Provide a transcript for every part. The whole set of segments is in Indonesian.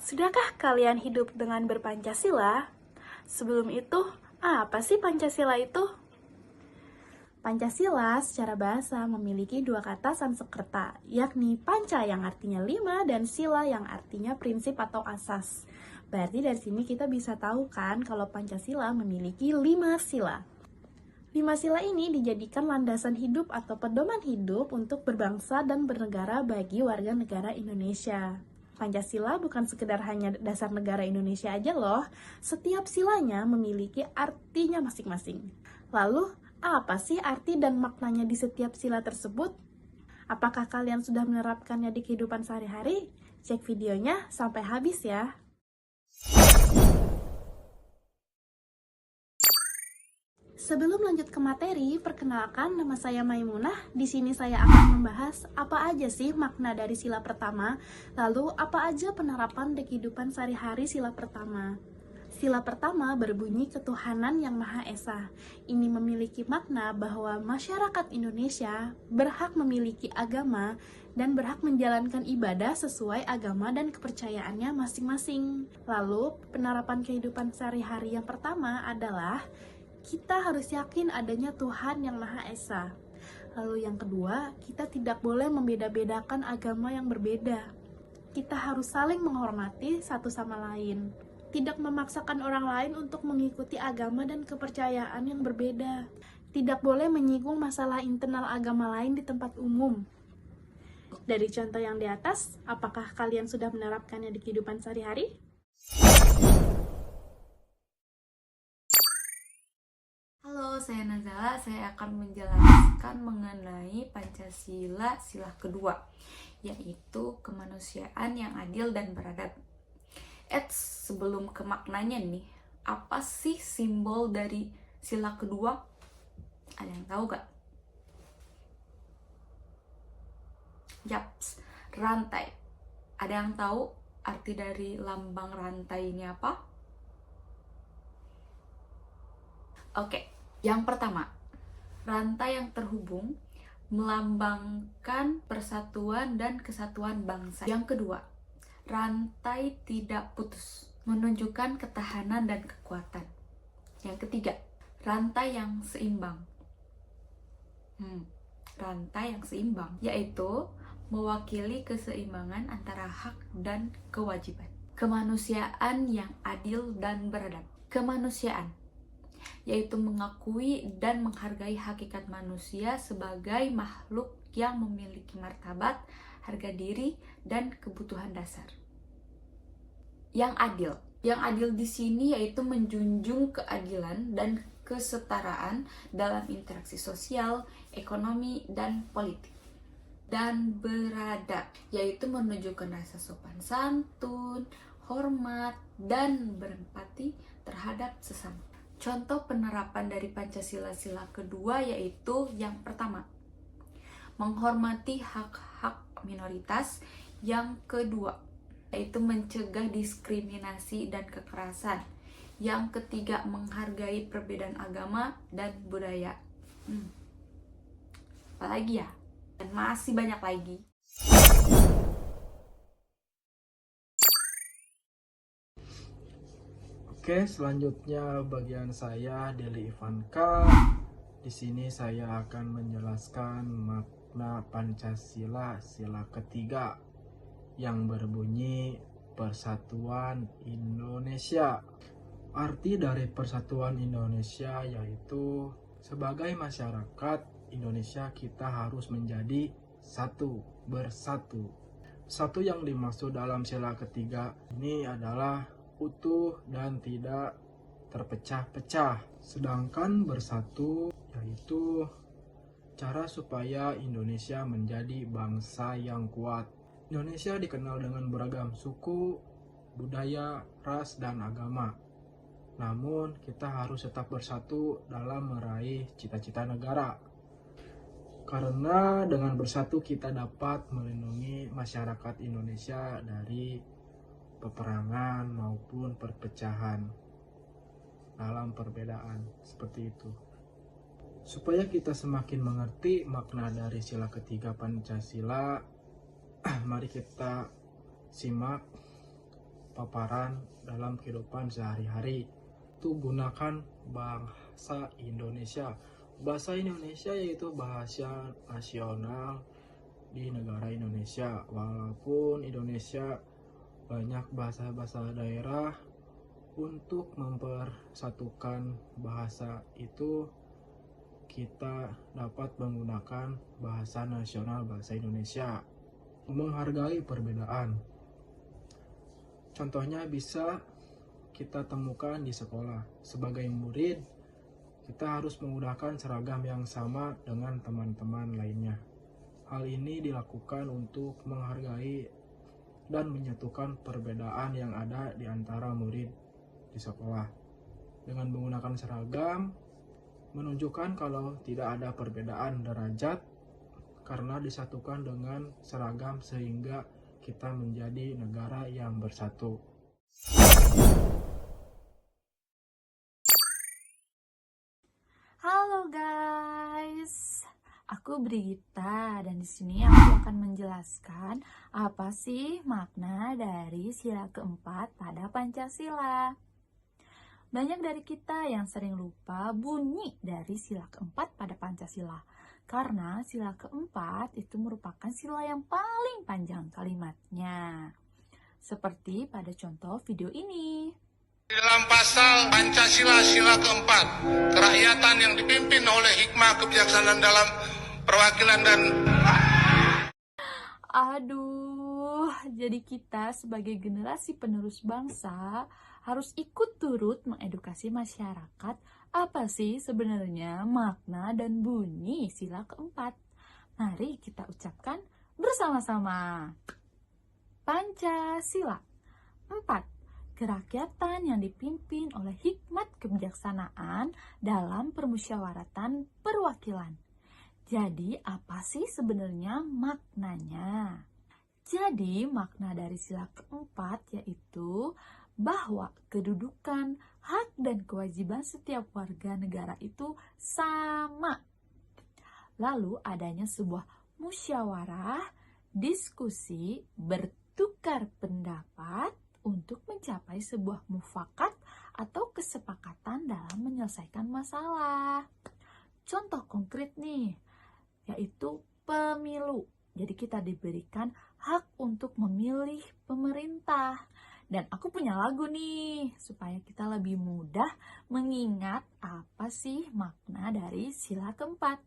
Sudahkah kalian hidup dengan berpancasila? Sebelum itu, apa sih Pancasila itu? Pancasila secara bahasa memiliki dua kata Sanskerta, yakni panca yang artinya 5 dan sila yang artinya prinsip atau asas. Berarti dari sini kita bisa tahu kan kalau Pancasila memiliki 5 sila. 5 sila ini dijadikan landasan hidup atau pedoman hidup untuk berbangsa dan bernegara bagi warga negara Indonesia. Pancasila bukan sekedar hanya dasar negara Indonesia aja loh, setiap silanya memiliki artinya masing-masing. Lalu, apa sih arti dan maknanya di setiap sila tersebut? Apakah kalian sudah menerapkannya di kehidupan sehari-hari? Cek videonya sampai habis ya. Sebelum lanjut ke materi, perkenalkan nama saya Maimunah. Di sini saya akan membahas apa aja sih makna dari sila pertama, lalu apa aja penerapan di kehidupan sehari-hari sila pertama. Sila pertama berbunyi ketuhanan yang Maha Esa. Ini memiliki makna bahwa masyarakat Indonesia berhak memiliki agama dan berhak menjalankan ibadah sesuai agama dan kepercayaannya masing-masing. Lalu, penerapan kehidupan sehari-hari yang pertama adalah kita harus yakin adanya Tuhan yang Maha Esa. Lalu yang kedua, kita tidak boleh membeda-bedakan agama yang berbeda. Kita harus saling menghormati satu sama lain. Tidak memaksakan orang lain untuk mengikuti agama dan kepercayaan yang berbeda. Tidak boleh menyinggung masalah internal agama lain di tempat umum. Dari contoh yang di atas, apakah kalian sudah menerapkannya di kehidupan sehari-hari? Halo, saya Nazala. Saya akan menjelaskan mengenai Pancasila sila kedua, yaitu kemanusiaan yang adil dan beradab. Sebelum ke maknanya nih, apa sih simbol dari sila kedua? Ada yang tahu gak? Yaps, rantai. Ada yang tahu arti dari lambang rantai ini apa? Oke, yang pertama, rantai yang terhubung melambangkan persatuan dan kesatuan bangsa. Yang kedua, rantai tidak putus, menunjukkan ketahanan dan kekuatan. Yang ketiga, rantai yang seimbang. Rantai yang seimbang, yaitu mewakili keseimbangan antara hak dan kewajiban. Kemanusiaan yang adil dan beradab. Kemanusiaan yaitu mengakui dan menghargai hakikat manusia sebagai makhluk yang memiliki martabat, harga diri, dan kebutuhan dasar. Yang adil di sini yaitu menjunjung keadilan dan kesetaraan dalam interaksi sosial, ekonomi, dan politik. Dan beradab yaitu menunjukkan rasa sopan santun, hormat, dan berempati terhadap sesama. Contoh penerapan dari Pancasila sila kedua yaitu yang pertama, menghormati hak-hak minoritas. Yang kedua, yaitu mencegah diskriminasi dan kekerasan. Yang ketiga, menghargai perbedaan agama dan budaya. Apalagi ya? Dan masih banyak lagi. Oke, selanjutnya bagian saya Deli Ivanka. Di sini saya akan menjelaskan makna Pancasila sila ketiga yang berbunyi Persatuan Indonesia. Arti dari Persatuan Indonesia yaitu sebagai masyarakat Indonesia kita harus menjadi satu, bersatu. Satu yang dimaksud dalam sila ketiga ini adalah utuh dan tidak terpecah-pecah. Sedangkan bersatu yaitu cara supaya Indonesia menjadi bangsa yang kuat. Indonesia dikenal dengan beragam suku, budaya, ras, dan agama. Namun kita harus tetap bersatu dalam meraih cita-cita negara. Karena dengan bersatu kita dapat melindungi masyarakat Indonesia dari peperangan maupun perpecahan dalam perbedaan seperti itu. Supaya kita semakin mengerti makna dari sila ketiga Pancasila, mari kita simak paparan dalam kehidupan sehari-hari. Itu gunakan bahasa Indonesia. Bahasa Indonesia yaitu bahasa nasional di negara Indonesia. Walaupun Indonesia banyak bahasa-bahasa daerah, untuk mempersatukan bahasa itu kita dapat menggunakan bahasa nasional, bahasa Indonesia. Menghargai perbedaan. Contohnya bisa kita temukan di sekolah. Sebagai murid, kita harus menggunakan seragam yang sama dengan teman-teman lainnya. Hal ini dilakukan untuk menghargai dan menyatukan perbedaan yang ada di antara murid di sekolah. Dengan menggunakan seragam, menunjukkan kalau tidak ada perbedaan derajat karena disatukan dengan seragam sehingga kita menjadi negara yang bersatu. Halo guys, aku Brita dan di sini aku akan menjelaskan apa sih makna dari sila keempat pada Pancasila. Banyak dari kita yang sering lupa bunyi dari sila keempat pada Pancasila karena sila keempat itu merupakan sila yang paling panjang kalimatnya. Seperti pada contoh video ini. Dalam pasal Pancasila sila keempat, kerakyatan yang dipimpin oleh hikmah kebijaksanaan dalam perwakilan dan... Aduh, jadi kita sebagai generasi penerus bangsa harus ikut turut mengedukasi masyarakat apa sih sebenarnya makna dan bunyi sila keempat. Mari kita ucapkan bersama-sama. Pancasila 4. Kerakyatan yang dipimpin oleh hikmat kebijaksanaan dalam permusyawaratan perwakilan. Jadi, apa sih sebenarnya maknanya? Jadi, makna dari sila keempat yaitu bahwa kedudukan, hak, dan kewajiban setiap warga negara itu sama. Lalu, adanya sebuah musyawarah, diskusi, bertukar pendapat, untuk mencapai sebuah mufakat atau kesepakatan dalam menyelesaikan masalah. Contoh konkret nih, yaitu pemilu. Jadi kita diberikan hak untuk memilih pemerintah. Dan aku punya lagu nih, supaya kita lebih mudah mengingat apa sih makna dari sila keempat.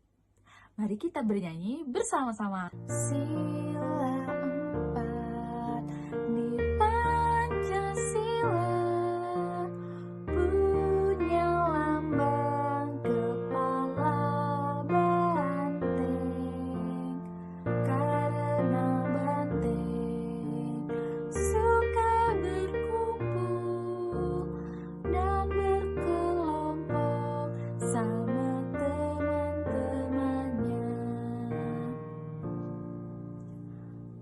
Mari kita bernyanyi bersama-sama. Sila empat di Pancasila punya lambang kepala banteng, karena banteng suka berkumpul dan berkelompok sama teman-temannya.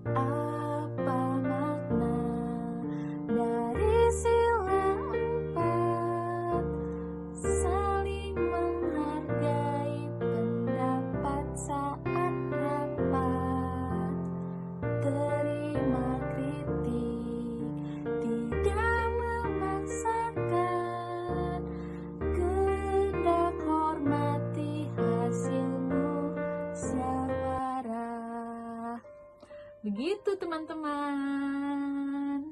Apa makna dari sila empat? Saling menghargai pendapat saat rapat, terima kritik, tidak memaksakan, kehendak hormati hasil musyawarah. Begitu teman-teman.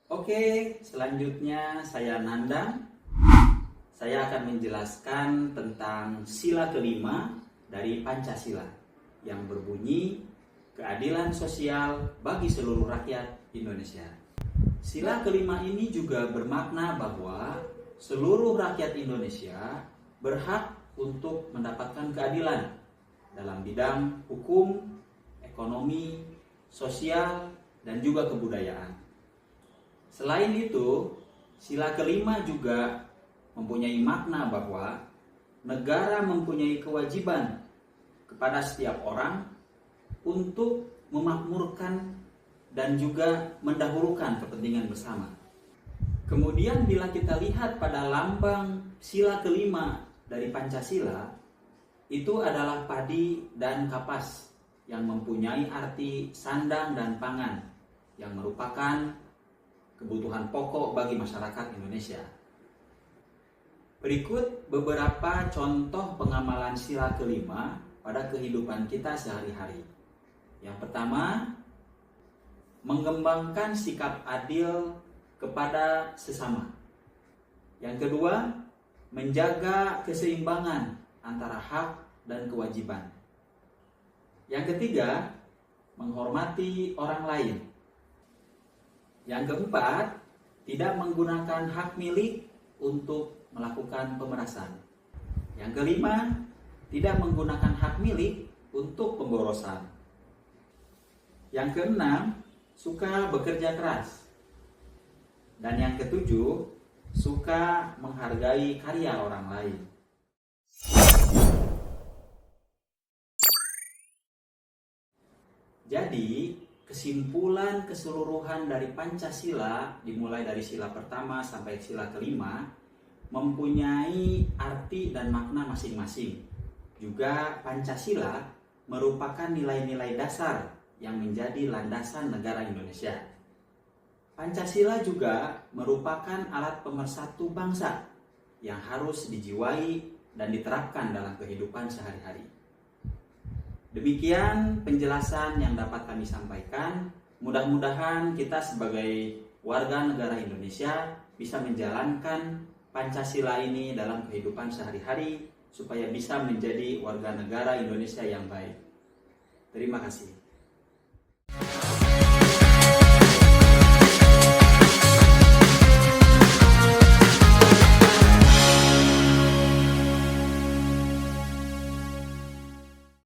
Oke, selanjutnya saya Nandang. Saya akan menjelaskan tentang sila kelima dari Pancasila yang berbunyi keadilan sosial bagi seluruh rakyat Indonesia. Sila kelima ini juga bermakna bahwa seluruh rakyat Indonesia berhak untuk mendapatkan keadilan dalam bidang hukum, ekonomi, sosial, dan juga kebudayaan. Selain itu, sila kelima juga mempunyai makna bahwa negara mempunyai kewajiban kepada setiap orang untuk memakmurkan dan juga mendahulukan kepentingan bersama. Kemudian bila kita lihat pada lambang sila kelima dari Pancasila, itu adalah padi dan kapas yang mempunyai arti sandang dan pangan yang merupakan kebutuhan pokok bagi masyarakat Indonesia. Berikut beberapa contoh pengamalan sila kelima pada kehidupan kita sehari-hari. Yang pertama, mengembangkan sikap adil kepada sesama. Yang kedua, menjaga keseimbangan antara hak dan kewajiban. Yang ketiga, menghormati orang lain. Yang keempat, tidak menggunakan hak milik untuk melakukan pemerasan. Yang kelima, tidak menggunakan hak milik untuk pemborosan. Yang keenam, suka bekerja keras. Dan yang ketujuh, suka menghargai karya orang lain. Jadi, kesimpulan keseluruhan dari Pancasila, dimulai dari sila pertama sampai sila kelima, mempunyai arti dan makna masing-masing. Juga Pancasila merupakan nilai-nilai dasar yang menjadi landasan negara Indonesia. Pancasila juga merupakan alat pemersatu bangsa yang harus dijiwai dan diterapkan dalam kehidupan sehari-hari. Demikian penjelasan yang dapat kami sampaikan. Mudah-mudahan kita sebagai warga negara Indonesia bisa menjalankan Pancasila ini dalam kehidupan sehari-hari supaya bisa menjadi warga negara Indonesia yang baik. Terima kasih.